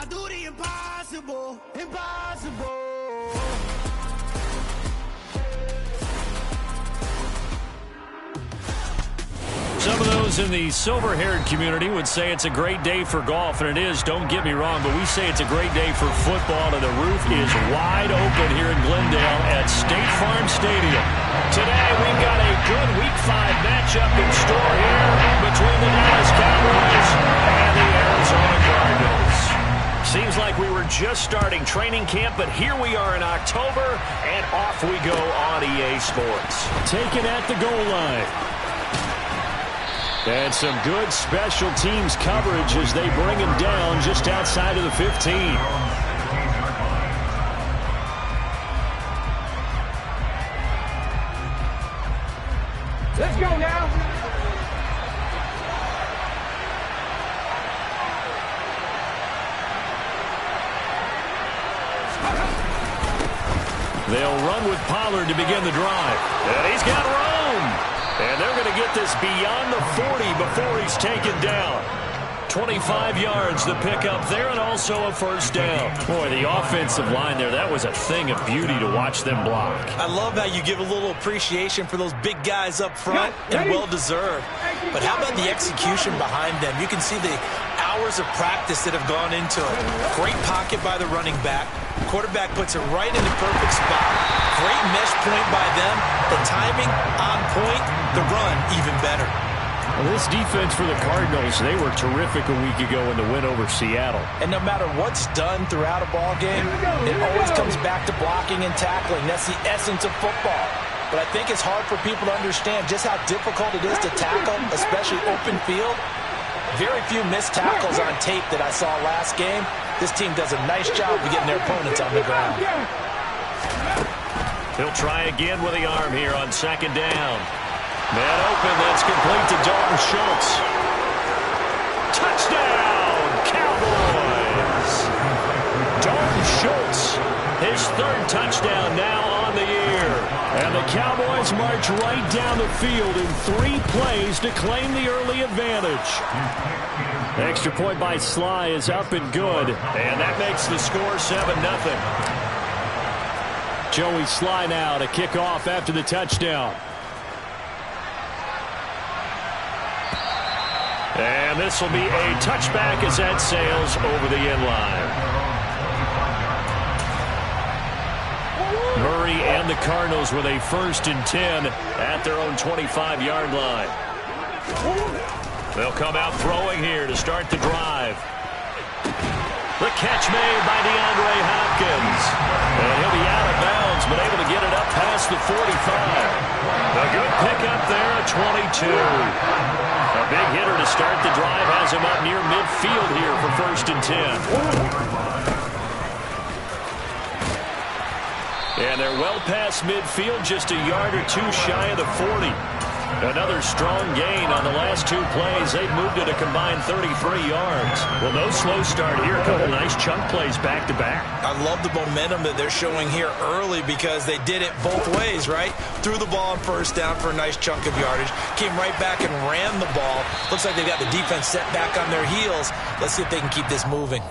I do the impossible, impossible. Some of those in the silver-haired community would say it's a great day for golf, and it is, don't get me wrong, but we say it's a great day for football, and the roof is wide open here in Glendale at State Farm Stadium. Today, we've got a good Week 5 matchup in store here between the Dallas Cowboys and the Arizona Cardinals. Seems like we were just starting training camp, but here we are in October, and off we go on EA Sports. Taken at the goal line. And some good special teams coverage as they bring him down just outside of the 15. Let's go now. They'll run with Pollard to begin the drive. And he's got room. And they're going to get this beyond the 40 before he's taken down. 25 yards the pickup there, and also a first down. Boy, the offensive line there, that was a thing of beauty to watch them block. I love how you give a little appreciation for those big guys up front, and well-deserved. But how about the execution behind them? You can see the hours of practice that have gone into it. Great pocket by the running back. Quarterback puts it right in the perfect spot. Great mesh point by them. The timing on point. The run even better. Well, this defense for the Cardinals, they were terrific a week ago in the win over Seattle. And no matter what's done throughout a ball game, it always comes back to blocking and tackling. That's the essence of football. But I think it's hard for people to understand just how difficult it is to tackle, especially open field. Very few missed tackles on tape that I saw last game. This team does a nice job of getting their opponents on the ground. He'll try again with the arm here on second down. Man open, that's complete to Dalton Schultz. Touchdown, Cowboys! Dalton Schultz, his third touchdown now on the year. And the Cowboys march right down the field in 3 plays to claim the early advantage. Extra point by Sly is up and good. And that makes the score 7-0. Joey Sly now to kick off after the touchdown. And this will be a touchback as that sails over the end line. Murray and the Cardinals with a 1st and 10 at their own 25-yard line. They'll come out throwing here to start the drive. The catch made by DeAndre Hopkins. And he'll be out of bounds, but able to get it up past the 45. A good pickup there at 22. A big hitter to start the drive has him up near midfield here for 1st and 10. And they're well past midfield, just a yard or two shy of the 40. Another strong gain on the last 2 plays. They've moved it a combined 33 yards. Well, no slow start here. A couple nice chunk plays back-to-back. I love the momentum that they're showing here early because they did it both ways, right? Threw the ball on 1st down for a nice chunk of yardage. Came right back and ran the ball. Looks like they've got the defense set back on their heels. Let's see if they can keep this moving.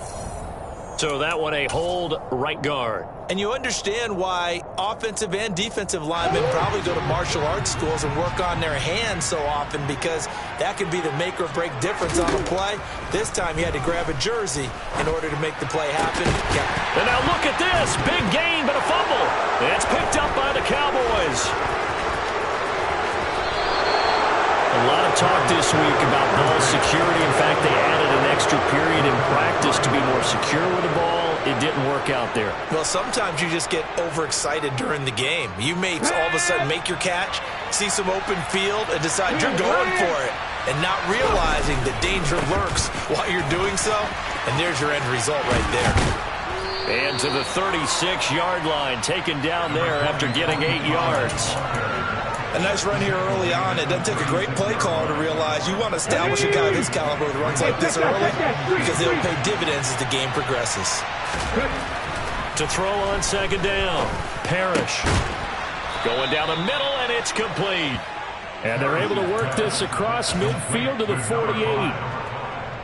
So that one a hold right guard. And you understand why offensive and defensive linemen probably go to martial arts schools and work on their hands so often, because that can be the make or break difference on a play. This time he had to grab a jersey in order to make the play happen. And now look at this. Big gain, but a fumble. It's picked up by the Cowboys. A lot of talk this week about ball security. In fact, they added an extra period in practice to be more secure with the ball. It didn't work out there. Well, sometimes you just get overexcited during the game. You may all of a sudden make your catch, see some open field, and decide you're going for it, and not realizing the danger lurks while you're doing so. And there's your end result right there. And to the 36-yard line, taken down there after getting 8 yards. A nice run here early on. It doesn't take a great play caller to realize you want to establish a guy of his caliber with runs like this early, because they'll pay dividends as the game progresses. To throw on second down, Parrish. Going down the middle, and it's complete. And they're able to work this across midfield to the 48.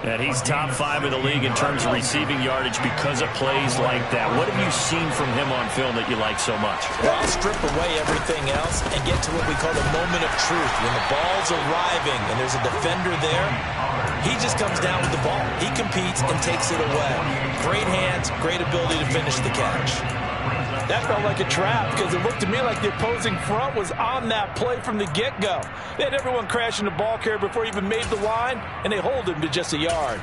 And he's top 5 in the league in terms of receiving yardage because of plays like that. What have you seen from him on film that you like so much? Well, I'll strip away everything else and get to what we call the moment of truth. When the ball's arriving and there's a defender there, he just comes down with the ball. He competes and takes it away. Great hands, great ability to finish the catch. That felt like a trap because it looked to me like the opposing front was on that play from the get-go. They had everyone crashing the ball carrier before he even made the line, and they hold him to just a yard.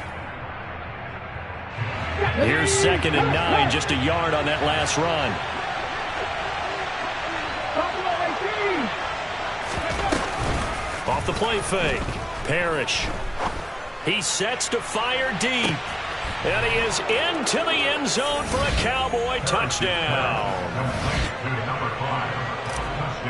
Here's 2nd and 9, just a yard on that last run. Off the play fake. Parrish. He sets to fire deep. And he is into the end zone for a Cowboy touchdown.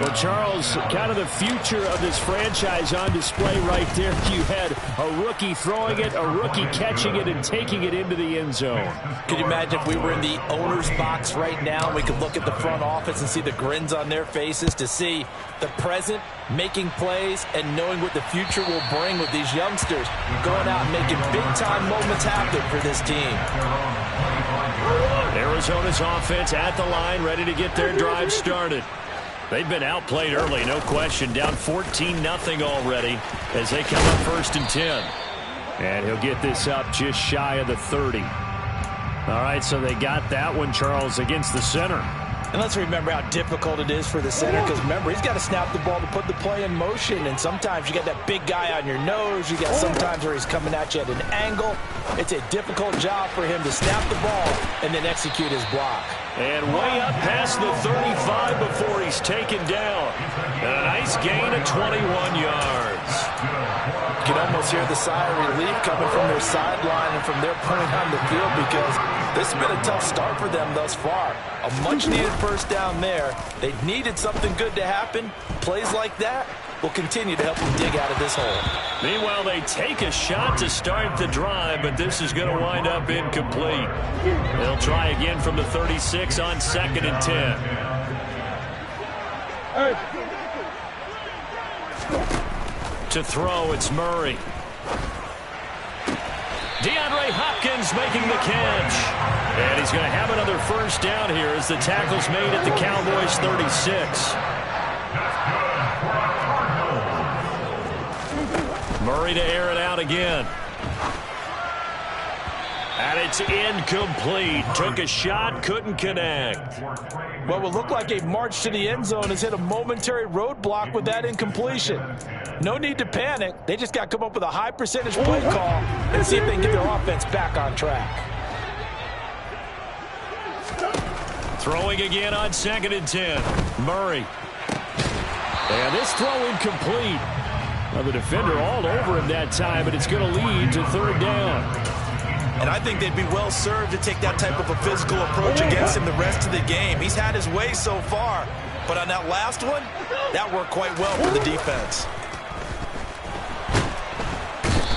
Well, Charles, kind of the future of this franchise on display right there. You had a rookie throwing it, a rookie catching it, and taking it into the end zone. Could you imagine if we were in the owner's box right now and we could look at the front office and see the grins on their faces, to see the present making plays and knowing what the future will bring with these youngsters going out and making big-time moments happen for this team. Arizona's offense at the line, ready to get their drive started. They've been outplayed early, no question. Down 14-0 already as they come up 1st and 10. And he'll get this up just shy of the 30. All right, so they got that one, Charles, against the center. And let's remember how difficult it is for the center, because remember, he's got to snap the ball to put the play in motion, and sometimes you got that big guy on your nose. You got sometimes where he's coming at you at an angle. It's a difficult job for him to snap the ball and then execute his block. And way up past the 35 before he's taken down. And a nice gain of 21 yards. You can almost hear the sigh of relief coming from their sideline and from their point on the field, because this has been a tough start for them thus far. A much-needed first down there. They needed something good to happen. Plays like that will continue to help them dig out of this hole. Meanwhile, they take a shot to start the drive, but this is going to wind up incomplete. They'll try again from the 36 on 2nd and 10. To throw, it's Murray. DeAndre Hopkins making the catch. And he's going to have another first down here as the tackle's made at the Cowboys' 36. Murray to air it out again. And it's incomplete. Took a shot, couldn't connect. What will look like a march to the end zone has hit a momentary roadblock with that incompletion. No need to panic. They just got to come up with a high percentage play call and see if they can get their offense back on track. Throwing again on 2nd and 10. Murray. And this throw incomplete. Well, the defender all over him that time, but it's going to lead to 3rd down. And I think they'd be well served to take that type of a physical approach against him the rest of the game. He's had his way so far, but on that last one, that worked quite well for the defense.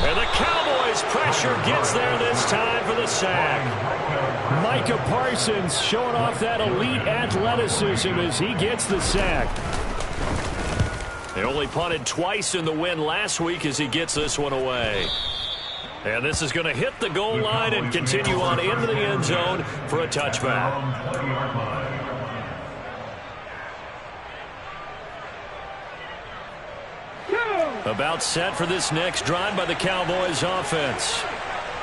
And the Cowboys' pressure gets there this time for the sack. Micah Parsons showing off that elite athleticism as he gets the sack. They only punted twice in the win last week as he gets this one away. And this is going to hit the goal line and continue on into the end zone for a touchback. About set for this next drive by the Cowboys offense.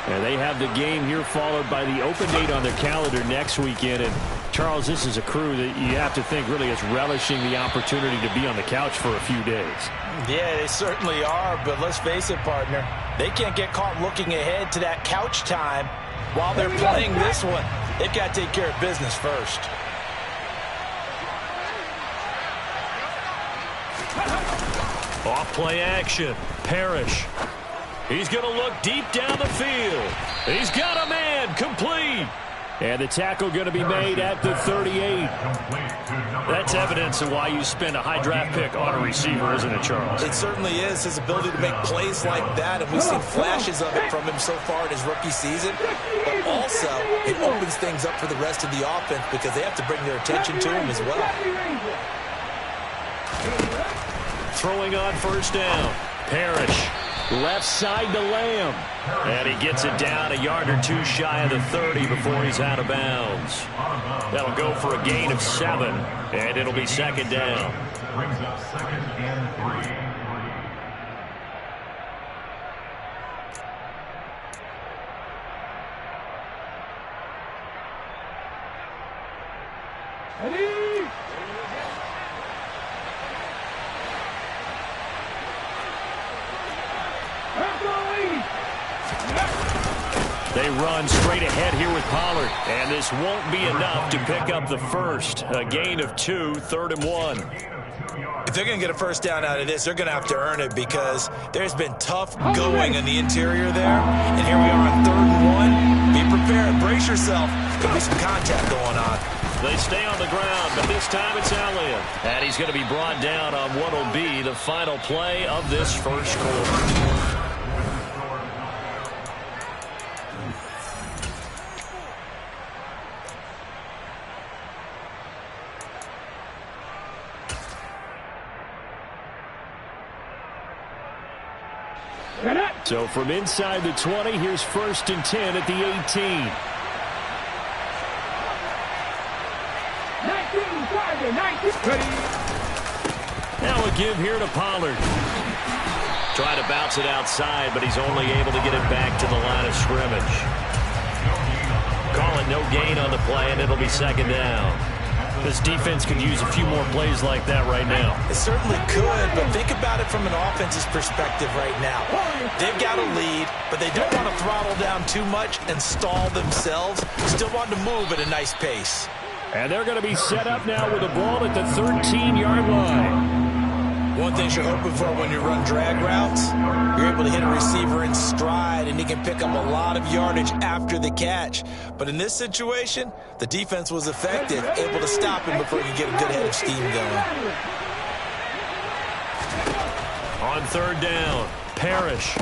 And they have the game here followed by the open date on their calendar next weekend. And Charles, this is a crew that you have to think really is relishing the opportunity to be on the couch for a few days. Yeah, they certainly are, but let's face it, partner. They can't get caught looking ahead to that couch time while they're playing this one. They've got to take care of business first. Off play action. Parrish. He's going to look deep down the field. He's got a man. Complete. And the tackle going to be made at the 38. That's evidence of why you spend a high draft pick on a receiver, isn't it, Charles? It certainly is. His ability to make plays like that, and we've seen flashes of it from him so far in his rookie season. But also, it opens things up for the rest of the offense because they have to bring their attention to him as well. Throwing on first down. Parrish. Left side to Lamb. And he gets it down a yard or two shy of the 30 before he's out of bounds. That'll go for a gain of 7, and it'll be second down. Brings up 2nd and 3. They run straight ahead here with Pollard, and this won't be enough to pick up the first. A gain of 2, 3rd and 1. If they're going to get a first down out of this, they're going to have to earn it because there's been tough going in the interior there. And here we are on 3rd and 1. Be prepared. Brace yourself. Could be some contact going on. They stay on the ground, but this time it's Elliott. And he's going to be brought down on what will be the final play of this first quarter. So from inside the 20, here's 1st and 10 at the 18. 19. Now a give here to Pollard. Try to bounce it outside, but he's only able to get it back to the line of scrimmage. Call it no gain on the play, and it'll be second down. This defense could use a few more plays like that right now. It certainly could, but think about it from an offense's perspective right now. They've got a lead, but they don't want to throttle down too much and stall themselves. Still want to move at a nice pace. And they're going to be set up now with the ball at the 13-yard line. One thing you're hoping for when you run drag routes, you're able to hit a receiver in stride, and he can pick up a lot of yardage after the catch. But in this situation, the defense was effective, able to stop him before he could get a good head of steam going. On 3rd down, Parrish.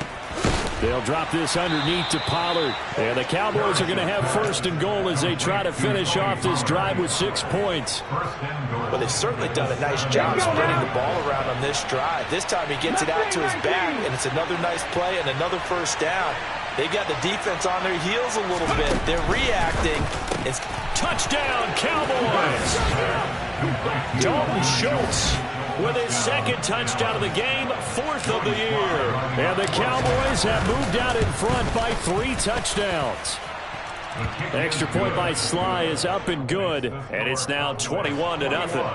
They'll drop this underneath to Pollard. And the Cowboys are going to have 1st and goal as they try to finish off this drive with 6 points. Well, they've certainly done a nice job spreading the ball around on this drive. This time he gets it out to his back, and it's another nice play and another 1st down. They've got the defense on their heels a little bit. They're reacting. It's touchdown, Cowboys! Dalton Schultz with his 2nd touchdown of the game, 4th of the year. And the Cowboys have moved out in front by 3 touchdowns. The extra point by Sly is up and good, and it's now 21-0.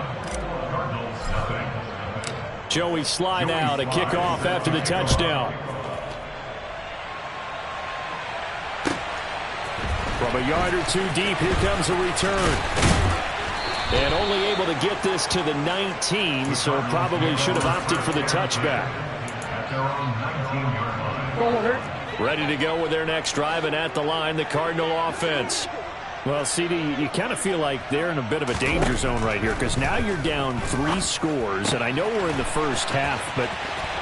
Joey Sly now to kick off after the touchdown. From a yard or 2 deep, here comes a return. And only able to get this to the 19, so probably should have opted for the touchback. Ready to go with their next drive, and at the line, the Cardinal offense. Well, CD, you kind of feel like they're in a bit of a danger zone right here, because now you're down 3 scores, and I know we're in the first half, but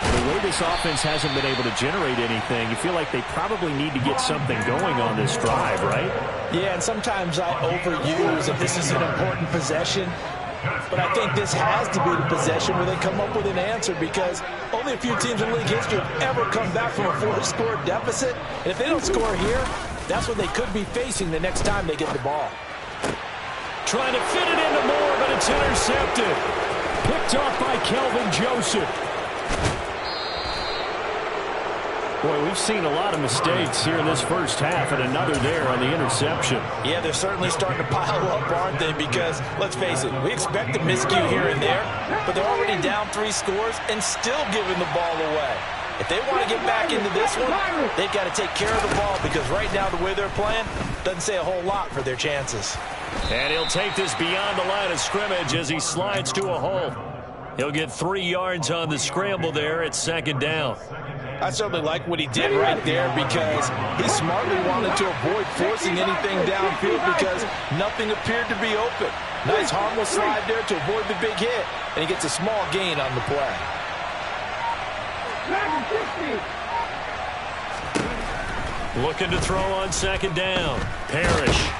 the way this offense hasn't been able to generate anything, you feel like they probably need to get something going on this drive, right? Yeah, and sometimes I overuse that this is an important possession. But I think this has to be the possession where they come up with an answer, because only a few teams in league history have ever come back from a 4-score deficit. And if they don't score here, that's what they could be facing the next time they get the ball. Trying to fit it into Moore, but it's intercepted. Picked off by Kelvin Joseph. Boy, we've seen a lot of mistakes here in this first half, and another there on the interception. Yeah, they're certainly starting to pile up, aren't they? Because, let's face it, we expect a miscue here and there, but they're already down 3 scores and still giving the ball away. If they want to get back into this one, they've got to take care of the ball, because right now the way they're playing doesn't say a whole lot for their chances. And he'll take this beyond the line of scrimmage as he slides to a hole. He'll get 3 yards on the scramble there at 2nd down. I certainly like what he did right there, because he smartly wanted to avoid forcing anything downfield because nothing appeared to be open. Nice harmless slide there to avoid the big hit, and he gets a small gain on the play. Looking to throw on 2nd down. Parrish.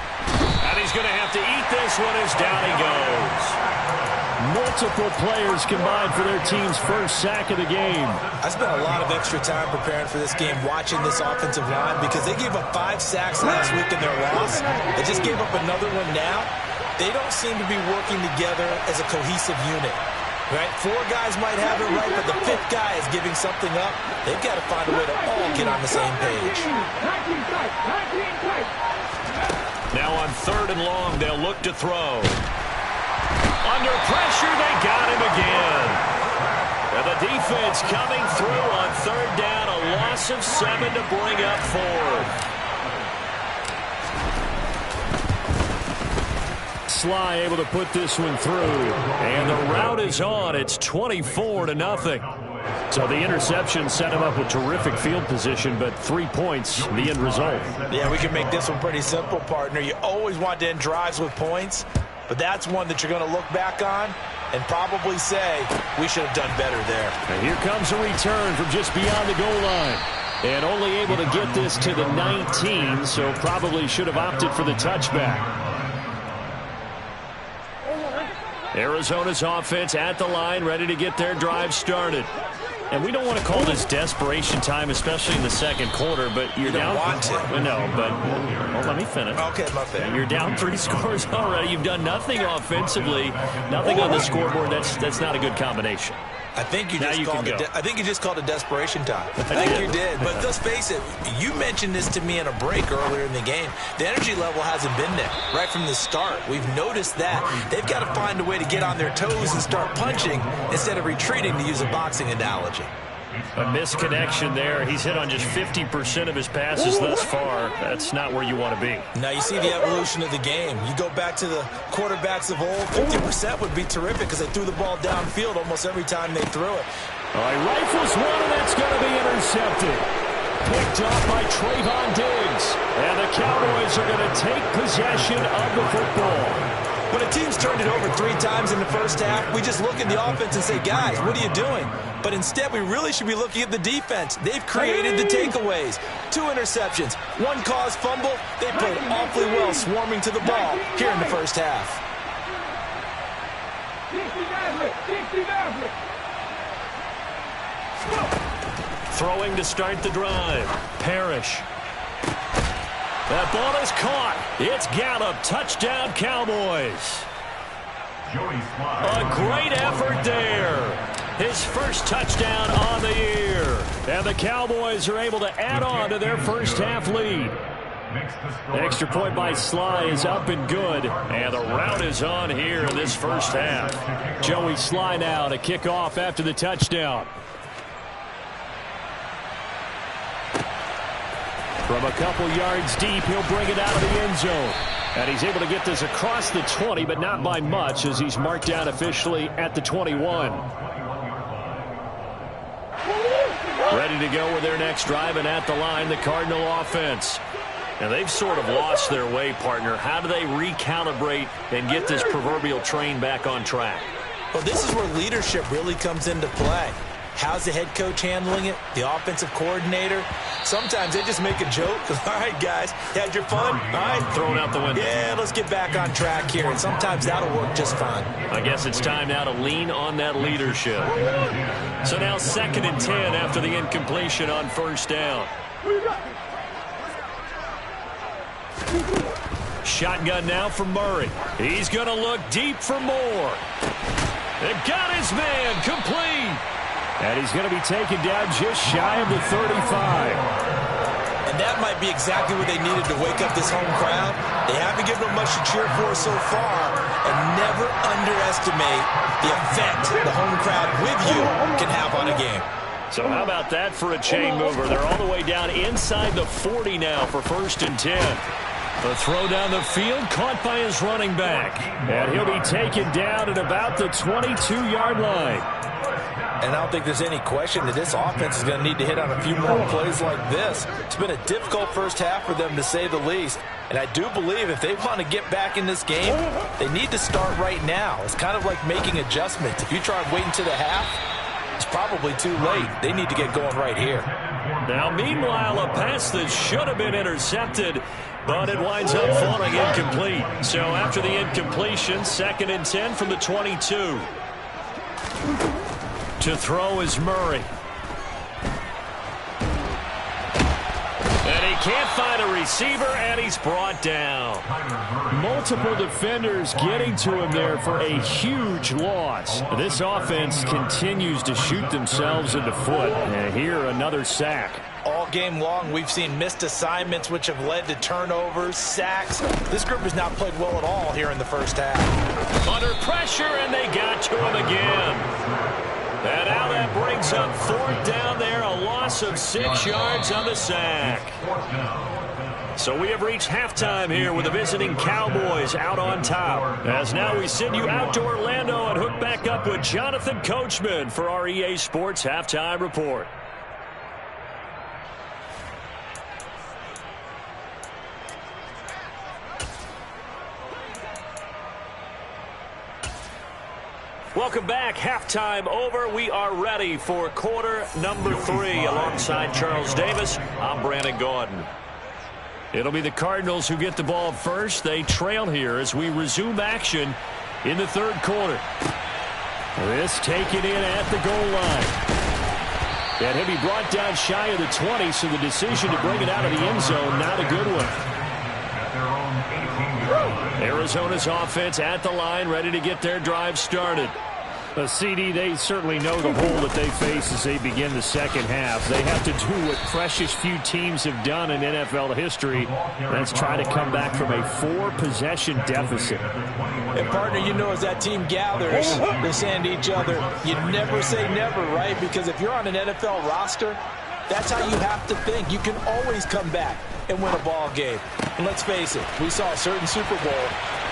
And he's going to have to eat this one as down he goes. Multiple players combined for their team's first sack of the game. I spent a lot of extra time preparing for this game, watching this offensive line, because they gave up 5 sacks last week in their loss. They just gave up another one now. They don't seem to be working together as a cohesive unit. Right? 4 guys might have it right, but the 5th guy is giving something up. They've got to find a way to all get on the same page. Now on 3rd and long, they'll look to throw. Under pressure, they got him again. And the defense coming through on 3rd down, a loss of 7 to bring up 4th. Sly able to put this one through. And the route is on. It's 24-0. So the interception set him up with terrific field position, but 3 points, the end result. Yeah, we can make this one pretty simple, partner. You always want to end drives with points, but that's one that you're going to look back on and probably say, we should have done better there. And here comes a return from just beyond the goal line. And only able to get this to the 19, so probably should have opted for the touchback. Arizona's offense at the line, ready to get their drive started. And we don't want to call this desperation time, especially in the second quarter, but you're down. Want to. No, but well, let me finish. Okay, my bad. You're down 3 scores already. You've done nothing offensively, nothing on the scoreboard. That's not a good combination. I think you just called it. I think you just called it desperation time. I think you did. But let's face it. You mentioned this to me in a break earlier in the game. The energy level hasn't been there right from the start. We've noticed that. They've got to find a way to get on their toes and start punching instead of retreating, to use a boxing analogy. A misconnection there. He's hit on just 50% of his passes thus far. That's not where you want to be. Now you see the evolution of the game. You go back to the quarterbacks of old, 50% would be terrific because they threw the ball downfield almost every time they threw it. All right, rifles one, and that's going to be intercepted. Picked off by Trayvon Diggs. And the Cowboys are going to take possession of the football. When a team's turned it over 3 times in the first half, we just look at the offense and say, guys, what are you doing? But instead, we really should be looking at the defense. They've created the takeaways. 2 interceptions, 1 caused fumble. They played awfully well swarming to the ball here in the first half. Throwing to start the drive. Parrish. That ball is caught. It's Gallup. Touchdown, Cowboys. A great effort there. His first touchdown on the year. And the Cowboys are able to add on to their first half lead. The extra point by Sly is up and good. And the route is on here in this first half. Joey Sly now to kick off after the touchdown. From a couple yards deep, he'll bring it out of the end zone. And he's able to get this across the 20, but not by much, as he's marked down officially at the 21. Ready to go with their next drive, and at the line, the Cardinal offense. And they've sort of lost their way, partner. How do they recalibrate and get this proverbial train back on track? Well, this is where leadership really comes into play. How's the head coach handling it? The offensive coordinator? Sometimes they just make a joke. All right, guys, had your fun? All right. Throw it out the window. Yeah, let's get back on track here. And sometimes that'll work just fine. I guess it's time now to lean on that leadership. So now 2nd and 10 after the incompletion on first down. Shotgun now from Murray. He's going to look deep for more. They got his man complete. And he's going to be taken down just shy of the 35. And that might be exactly what they needed to wake up this home crowd. They haven't given them much to cheer for so far. And never underestimate the effect the home crowd with you can have on a game. So how about that for a chain mover? They're all the way down inside the 40 now for 1st and 10. The throw down the field caught by his running back. And he'll be taken down at about the 22-yard line. And I don't think there's any question that this offense is going to need to hit on a few more plays like this. It's been a difficult first half for them, to say the least. And I do believe if they want to get back in this game, they need to start right now. It's kind of like making adjustments. If you try waiting to the half, it's probably too late. They need to get going right here. Now, meanwhile, a pass that should have been intercepted, but it winds up falling incomplete. So after the incompletion, 2nd and 10 from the 22. To throw is Murray. And he can't find a receiver, and he's brought down. Multiple defenders getting to him there for a huge loss. This offense continues to shoot themselves in the foot. And here, another sack. All game long, we've seen missed assignments, which have led to turnovers, sacks. This group has not played well at all here in the first half. Under pressure, and they got to him again. And now that brings up 4th down there, a loss of 6 yards on the sack. So we have reached halftime here with the visiting Cowboys out on top. As now we send you out to Orlando and hook back up with Jonathan Coachman for our EA Sports Halftime Report. Welcome back. Halftime over. We are ready for quarter number 3. Alongside Charles Davis, I'm Brandon Gordon. It'll be the Cardinals who get the ball first. They trail here as we resume action in the 3rd quarter. This taken in at the goal line. And he'll be brought down shy of the 20, so the decision to bring it out of the end zone, not a good one. Arizona's offense at the line, ready to get their drive started. CD, they certainly know the hole that they face as they begin the second half. They have to do what precious few teams have done in NFL history. Let's try to come back from a 4-possession deficit. And, partner, you know, as that team gathers, they're saying to each other, you never say never, right? Because if you're on an NFL roster, that's how you have to think. You can always come back and win a ball game. And let's face it, we saw a certain Super Bowl,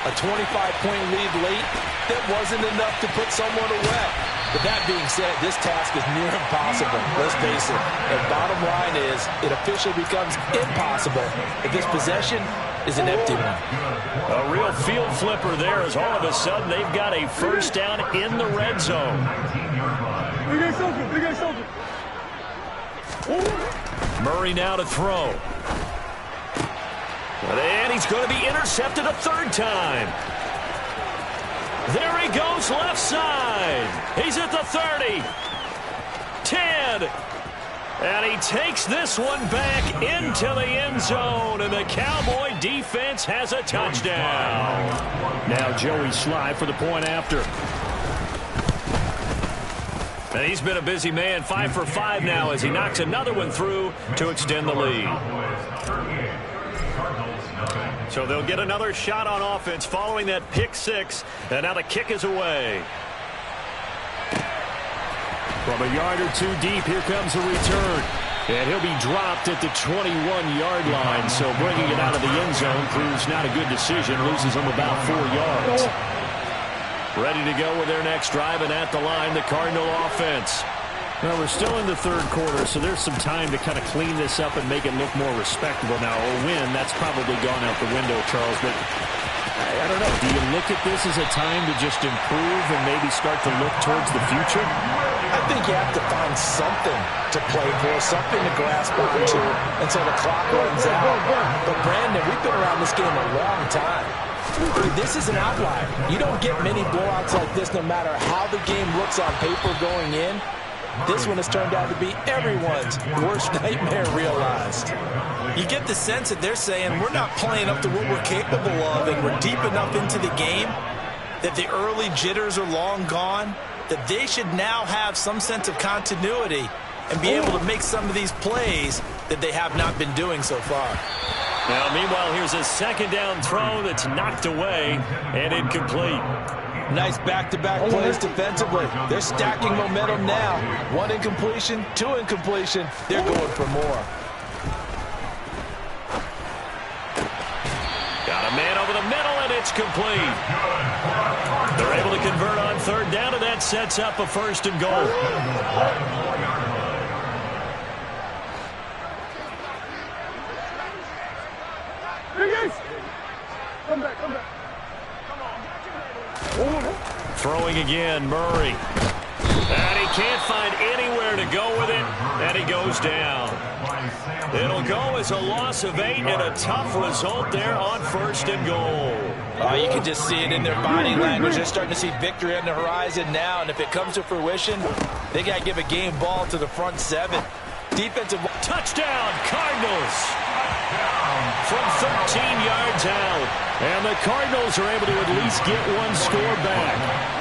a 25-point lead late, that wasn't enough to put someone away. But that being said, this task is near impossible. Let's face it. And bottom line is, it officially becomes impossible if this possession is an empty one. A real field flipper there as all of a sudden they've got a 1st down in the red zone. Murray now to throw. And he's going to be intercepted a 3rd time. There he goes, left side. He's at the 30. 10. And he takes this one back into the end zone. And the Cowboy defense has a touchdown. Now Joey Sly for the point after. And he's been a busy man, 5 for 5 now as he knocks another one through to extend the lead. So they'll get another shot on offense following that pick 6. And now the kick is away. From a yard or 2 deep, here comes a return. And he'll be dropped at the 21-yard line. So bringing it out of the end zone proves not a good decision. Loses him about 4 yards. Ready to go with their next drive, and at the line, the Cardinal offense. Well, we're still in the 3rd quarter, so there's some time to kind of clean this up and make it look more respectable. Now, a win, that's probably gone out the window, Charles, but I don't know. Do you look at this as a time to just improve and maybe start to look towards the future? I think you have to find something to play for, something to grasp onto until the clock runs out. But, Brandon, we've been around this game a long time. This is an outlier. You don't get many blowouts like this no matter how the game looks on paper going in. This one has turned out to be everyone's worst nightmare realized. You get the sense that they're saying we're not playing up to what we're capable of, and we're deep enough into the game that the early jitters are long gone, that they should now have some sense of continuity and be able to make some of these plays that they have not been doing so far. Now, meanwhile, here's a 2nd down throw that's knocked away and incomplete. Nice back-to-back plays defensively. They're stacking momentum now. 1 incompletion, 2 incompletion. They're going for more. Got a man over the middle, and it's complete. They're able to convert on 3rd down, and that sets up a 1st and goal. Come back. Throwing again, Murray. And he can't find anywhere to go with it, and he goes down. It'll go as a loss of 8 and a tough result there on 1st and goal. Oh, you can just see it in their body language. They're starting to see victory on the horizon now, and if it comes to fruition, they got to give a game ball to the front 7. Defensive touchdown, Cardinals! From 13 yards out. And the Cardinals are able to at least get one score back.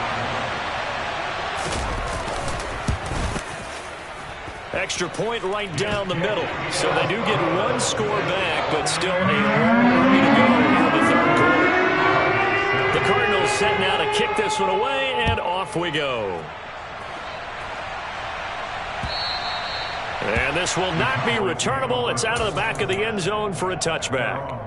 Extra point right down the middle. So they do get one score back, but still a long way to go in the 3rd quarter. The Cardinals set now to kick this one away, and off we go. And this will not be returnable. It's out of the back of the end zone for a touchback.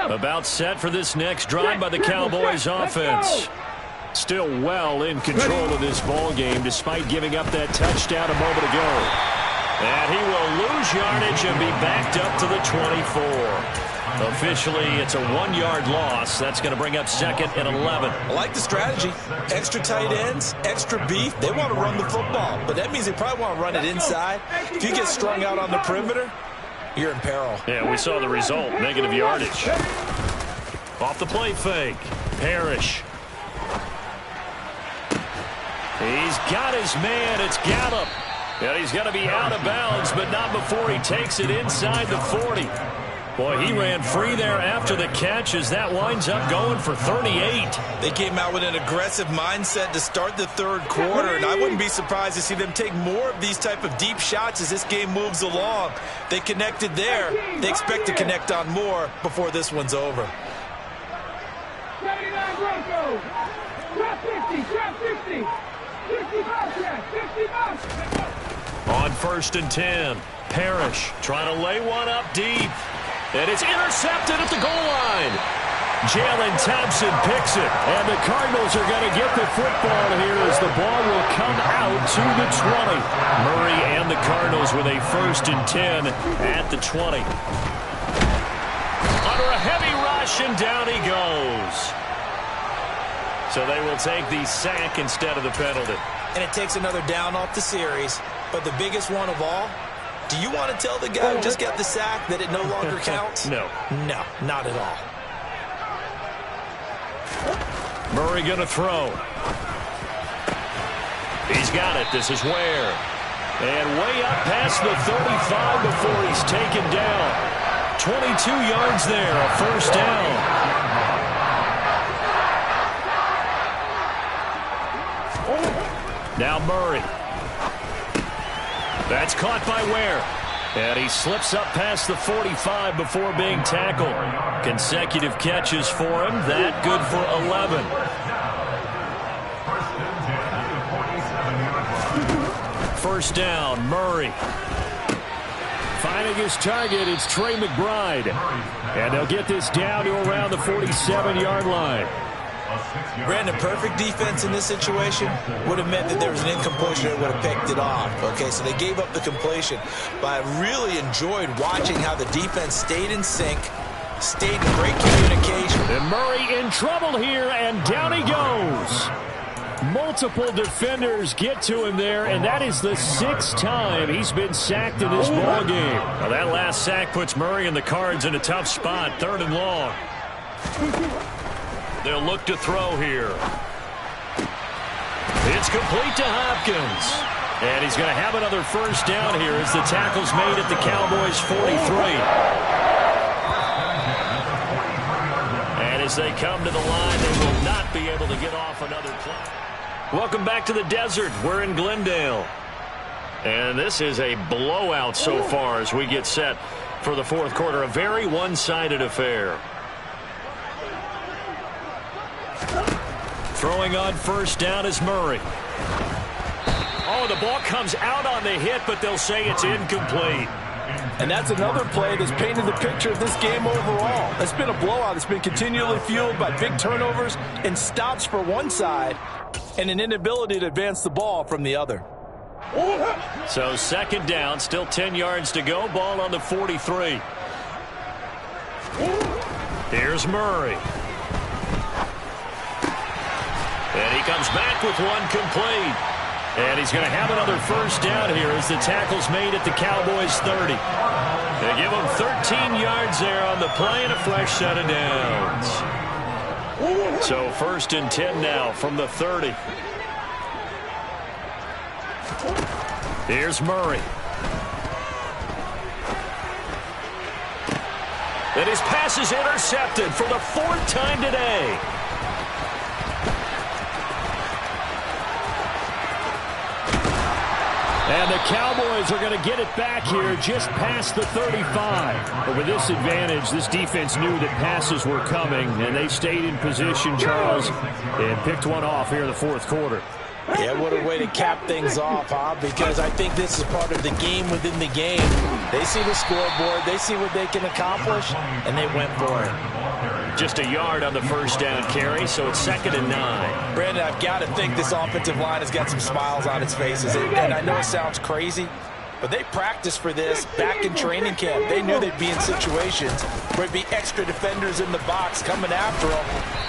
About set for this next drive by the Cowboys offense. Still well in control of this ball game despite giving up that touchdown a moment ago. And he will lose yardage and be backed up to the 24. Officially, it's a 1-yard loss. That's going to bring up 2nd and 11. I like the strategy. Extra tight ends, extra beef. They want to run the football, but that means they probably want to run it inside. If you get strung out on the perimeter, you're in peril. Yeah, we saw the result. Negative yardage. Off the play fake. Parrish. He's got his man. It's Gallup. And he's going to be out of bounds, but not before he takes it inside the 40. Boy, he ran free there after the catch as that winds up going for 38. They came out with an aggressive mindset to start the 3rd quarter, and I wouldn't be surprised to see them take more of these type of deep shots as this game moves along. They connected there. They expect to connect on more before this one's over. 79 Broncos. Drop 50, drop 50. 55, 55. On 1st and 10, Parrish trying to lay one up deep. And it's intercepted at the goal line. Jalen Thompson picks it. And the Cardinals are going to get the football here as the ball will come out to the 20. Murray and the Cardinals with a 1st and 10 at the 20. Under a heavy rush, and down he goes. So they will take the sack instead of the penalty. And it takes another down off the series. But the biggest one of all, do you want to tell the guy who just got the sack that it no longer counts? No. No, not at all. Murray going to throw. He's got it. This is Ware. And way up past the 35 before he's taken down. 22 yards there, a 1st down. Now Murray. That's caught by Ware. And he slips up past the 45 before being tackled. Consecutive catches for him. That good for 11. First down, Murray. Finding his target, it's Trey McBride. And they'll get this down to around the 47-yard line. Brandon, perfect defense in this situation would have meant that there was an incompletion that would have picked it off. Okay, so they gave up the completion. But I really enjoyed watching how the defense stayed in sync, stayed in great communication. And Murray in trouble here, and down he goes. Multiple defenders get to him there, and that is the 6th time he's been sacked in this ball game. Now that last sack puts Murray and the Cards in a tough spot, 3rd and long. They'll look to throw here. It's complete to Hopkins. And he's going to have another 1st down here as the tackle's made at the Cowboys' 43. And as they come to the line, they will not be able to get off another play. Welcome back to the desert. We're in Glendale. And this is a blowout so far as we get set for the 4th quarter. A very one-sided affair. Throwing on 1st down is Murray. Oh, the ball comes out on the hit, but they'll say it's incomplete. And that's another play that's painted the picture of this game overall. It's been a blowout. It's been continually fueled by big turnovers and stops for one side and an inability to advance the ball from the other. So 2nd down, still 10 yards to go. Ball on the 43. Here's Murray. And he comes back with one complete. And he's going to have another first down here as the tackle's made at the Cowboys' 30. They give him 13 yards there on the play and a fresh set of downs. So 1st and 10 now from the 30. Here's Murray. And his pass is intercepted for the 4th time today. And the Cowboys are going to get it back here just past the 35. But with this advantage, this defense knew that passes were coming, and they stayed in position, Charles, and picked one off here in the 4th quarter. Yeah, what a way to cap things off, huh? Because I think this is part of the game within the game. They see the scoreboard, they see what they can accomplish, and they went for it. Just a yard on the first down carry, so it's 2nd and 9. Brandon, I've got to think this offensive line has got some smiles on its faces. And I know it sounds crazy, but they practiced for this back in training camp. They knew they'd be in situations where there'd be extra defenders in the box coming after them,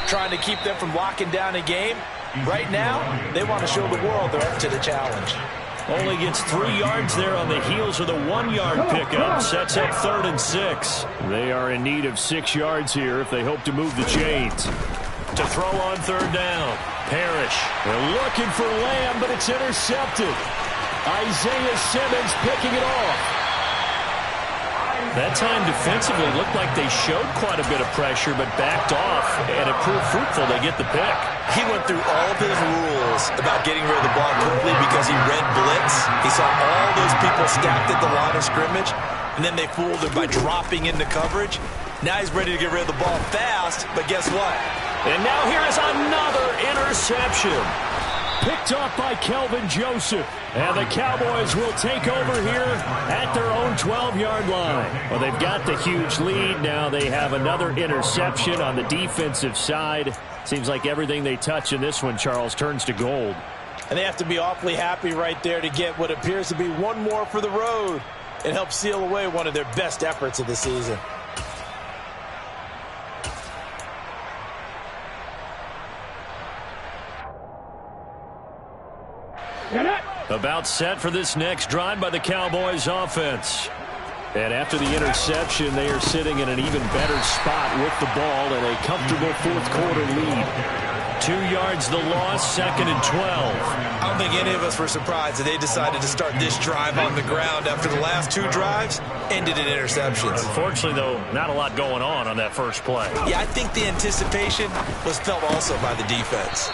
trying to keep them from locking down a game. Right now, they want to show the world they're up to the challenge. Only gets 3 yards there on the heels of the 1-yard pickup. Sets up 3rd and 6. They are in need of 6 yards here if they hope to move the chains. To throw on 3rd down. Parrish. They're looking for Lamb, but it's intercepted. Isaiah Simmons picking it off. That time defensively looked like they showed quite a bit of pressure but backed off, and it proved fruitful. They get the pick. He went through all of his rules about getting rid of the ball quickly because he read blitz. He saw all those people stacked at the line of scrimmage, and then they fooled him by dropping into coverage. Now he's ready to get rid of the ball fast, but guess what? And now here is another interception. Picked off by Kelvin Joseph. And the Cowboys will take over here at their own 12-yard line. Well, they've got the huge lead. Now they have another interception on the defensive side. Seems like everything they touch in this one, Charles, turns to gold. And they have to be awfully happy right there to get what appears to be one more for the road. It helps seal away one of their best efforts of the season. About set for this next drive by the Cowboys offense. And after the interception, they are sitting in an even better spot with the ball and a comfortable 4th quarter lead. 2 yards the loss, 2nd and 12. I don't think any of us were surprised that they decided to start this drive on the ground after the last 2 drives ended in interceptions. Unfortunately, though, not a lot going on that first play. Yeah, I think the anticipation was felt also by the defense.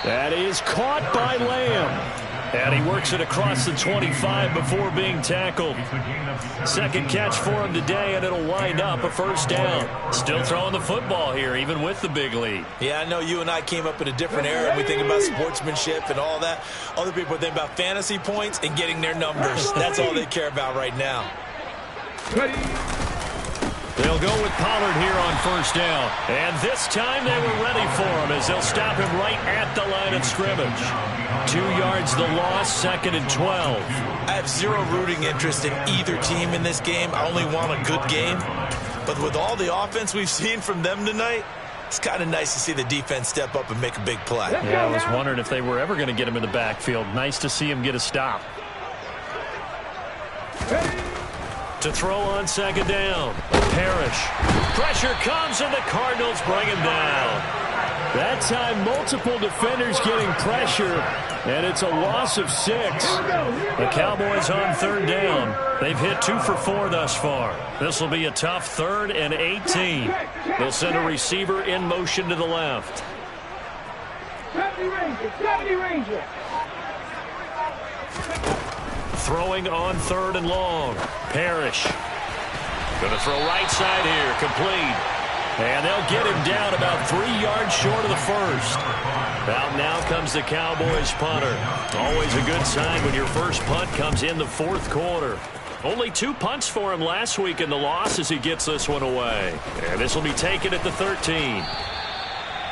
That is caught by Lamb. And he works it across the 25 before being tackled. 2nd catch for him today, and it'll wind up a first down. Still throwing the football here, even with the big lead. Yeah, I know you and I came up in a different era. We think about sportsmanship and all that. Other people think about fantasy points and getting their numbers. That's all they care about right now. They'll go with Pollard here on first down. And this time they were ready for him as they'll stop him right at the line of scrimmage. 2 yards the loss, 2nd and 12. I have zero rooting interest in either team in this game. I only want a good game. But with all the offense we've seen from them tonight, it's kind of nice to see the defense step up and make a big play. Yeah, I was wondering if they were ever going to get him in the backfield. Nice to see him get a stop. To throw on 2nd down. Parrish. Pressure comes, and the Cardinals bring him down. That time, multiple defenders getting pressure, and it's a loss of 6. The Cowboys on 3rd down. They've hit 2 for 4 thus far. This will be a tough 3rd and 18. They'll send a receiver in motion to the left. 70 Ranger. Throwing on 3rd and long. Parrish. Going to throw right side here. Complete. And they'll get him down about 3 yards short of the first. Out now comes the Cowboys punter. Always a good sign when your first punt comes in the 4th quarter. Only 2 punts for him last week in the loss as he gets this one away. And this will be taken at the 13.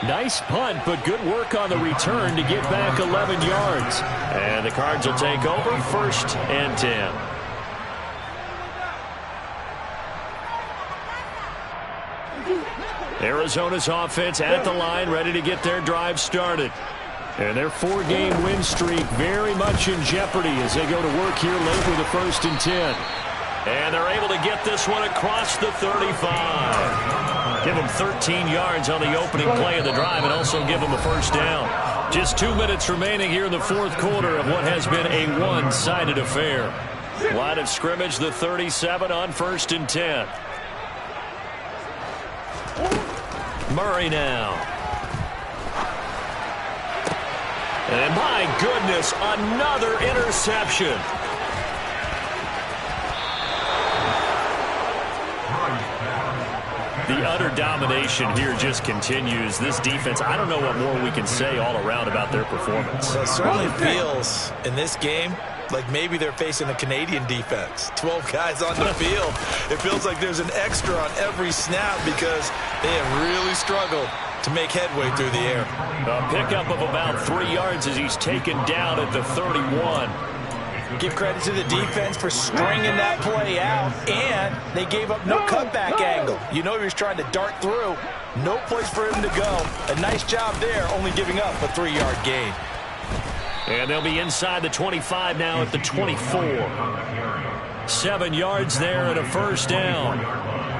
Nice punt, but good work on the return to get back 11 yards. And the Cards will take over 1st and 10. Arizona's offense at the line, ready to get their drive started. And their 4-game win streak very much in jeopardy as they go to work here late with a 1st and 10. And they're able to get this one across the 35. Give them 13 yards on the opening play of the drive and also give them a 1st down. Just 2 minutes remaining here in the 4th quarter of what has been a one-sided affair. Line of scrimmage, the 37 on 1st and 10. Murray now. And my goodness, another interception. The utter domination here just continues. This defense, I don't know what more we can say all around about their performance. It certainly feels in this game like maybe they're facing a Canadian defense. 12 guys on the field. It feels like there's an extra on every snap because they have really struggled to make headway through the air. A pickup of about 3 yards as he's taken down at the 31. Give credit to the defense for stringing that play out, and they gave up no cutback angle. You know he was trying to dart through. No place for him to go. A nice job there, only giving up a 3-yard gain. And they'll be inside the 25 now at the 24. 7 yards there and a 1st down.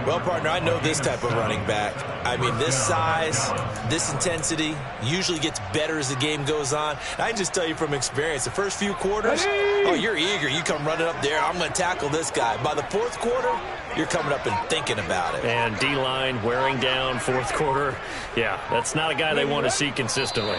Well, partner, I know this type of running back. I mean, this size, this intensity usually gets better as the game goes on. I can just tell you from experience, the first few quarters, oh, you're eager. You come running up there, I'm going to tackle this guy. By the 4th quarter, you're coming up and thinking about it. And D-line wearing down 4th quarter. Yeah, that's not a guy they want to see consistently.